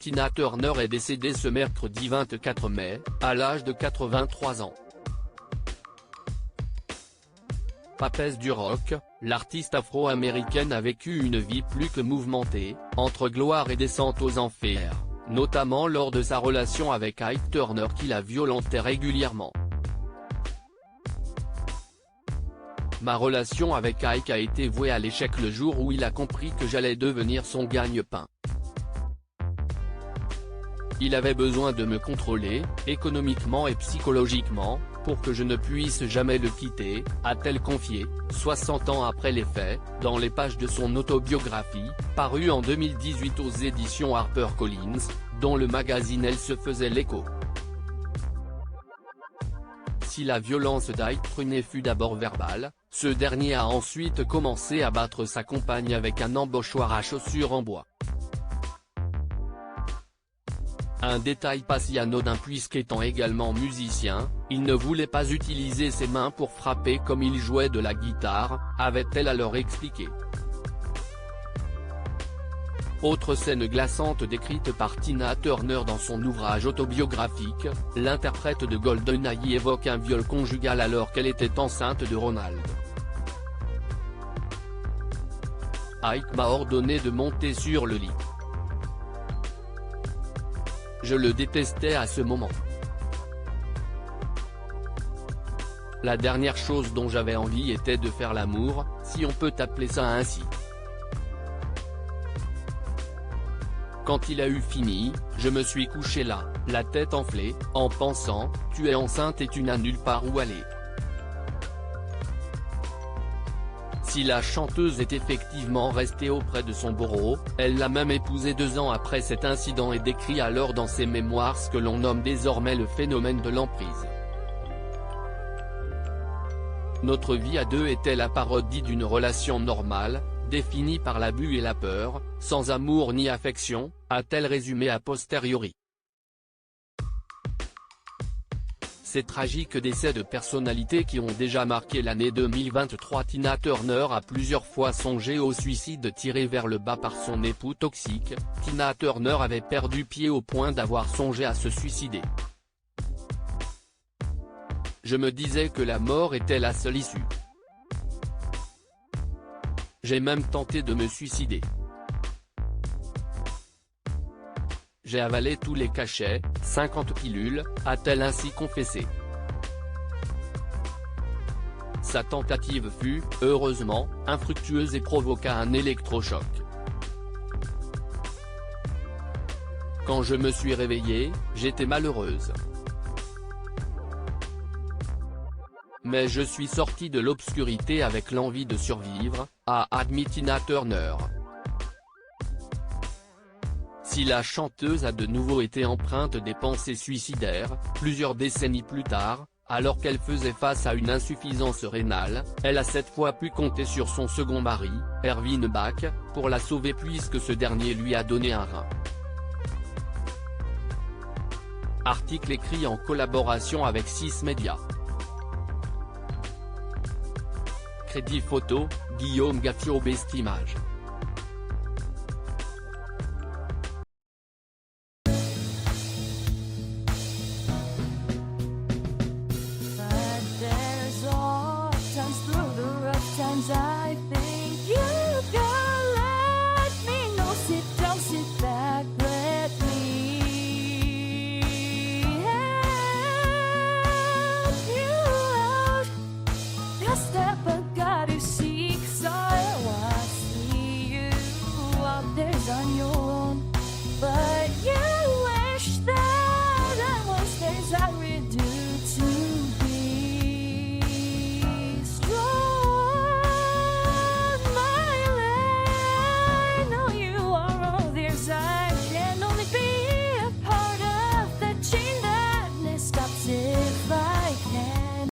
Tina Turner est décédée ce mercredi 24 mai, à l'âge de 83 ans. Papesse du rock, l'artiste afro-américaine a vécu une vie plus que mouvementée, entre gloire et descente aux enfers, notamment lors de sa relation avec Ike Turner qui la violentait régulièrement. Ma relation avec Ike a été vouée à l'échec le jour où il a compris que j'allais devenir son gagne-pain. Il avait besoin de me contrôler, économiquement et psychologiquement, pour que je ne puisse jamais le quitter, a-t-elle confié, 60 ans après les faits, dans les pages de son autobiographie, parue en 2018 aux éditions HarperCollins, dont le magazine Elle se faisait l'écho. Si la violence d'Ike Turner fut d'abord verbale, ce dernier a ensuite commencé à battre sa compagne avec un embauchoir à chaussures en bois. Un détail pas si anodin puisqu'étant également musicien, il ne voulait pas utiliser ses mains pour frapper comme il jouait de la guitare, avait-elle alors expliqué. Autre scène glaçante décrite par Tina Turner dans son ouvrage autobiographique, l'interprète de GoldenEye évoque un viol conjugal alors qu'elle était enceinte de Ronald. Ike m'a ordonné de monter sur le lit. Je le détestais à ce moment. La dernière chose dont j'avais envie était de faire l'amour, si on peut appeler ça ainsi. Quand il a eu fini, je me suis couché là, la tête enflée, en pensant, tu es enceinte et tu n'as nulle part où aller. Si la chanteuse est effectivement restée auprès de son bourreau, elle l'a même épousé 2 ans après cet incident et décrit alors dans ses mémoires ce que l'on nomme désormais le phénomène de l'emprise. Notre vie à deux était la parodie d'une relation normale, définie par l'abus et la peur, sans amour ni affection, a-t-elle résumé a posteriori. Ces tragiques décès de personnalités qui ont déjà marqué l'année 2023. Tina Turner a plusieurs fois songé au suicide tiré vers le bas par son époux toxique. Tina Turner avait perdu pied au point d'avoir songé à se suicider. Je me disais que la mort était la seule issue. J'ai même tenté de me suicider. J'ai avalé tous les cachets, 50 pilules, a-t-elle ainsi confessé. Sa tentative fut, heureusement, infructueuse et provoqua un électrochoc. Quand je me suis réveillée, j'étais malheureuse. Mais je suis sortie de l'obscurité avec l'envie de survivre, a admis Tina Turner. Si la chanteuse a de nouveau été empreinte des pensées suicidaires, plusieurs décennies plus tard, alors qu'elle faisait face à une insuffisance rénale, elle a cette fois pu compter sur son second mari, Erwin Bach, pour la sauver puisque ce dernier lui a donné un rein. Article écrit en collaboration avec 6 Médias. Crédit photo, Guillaume Gattiot. Best Images.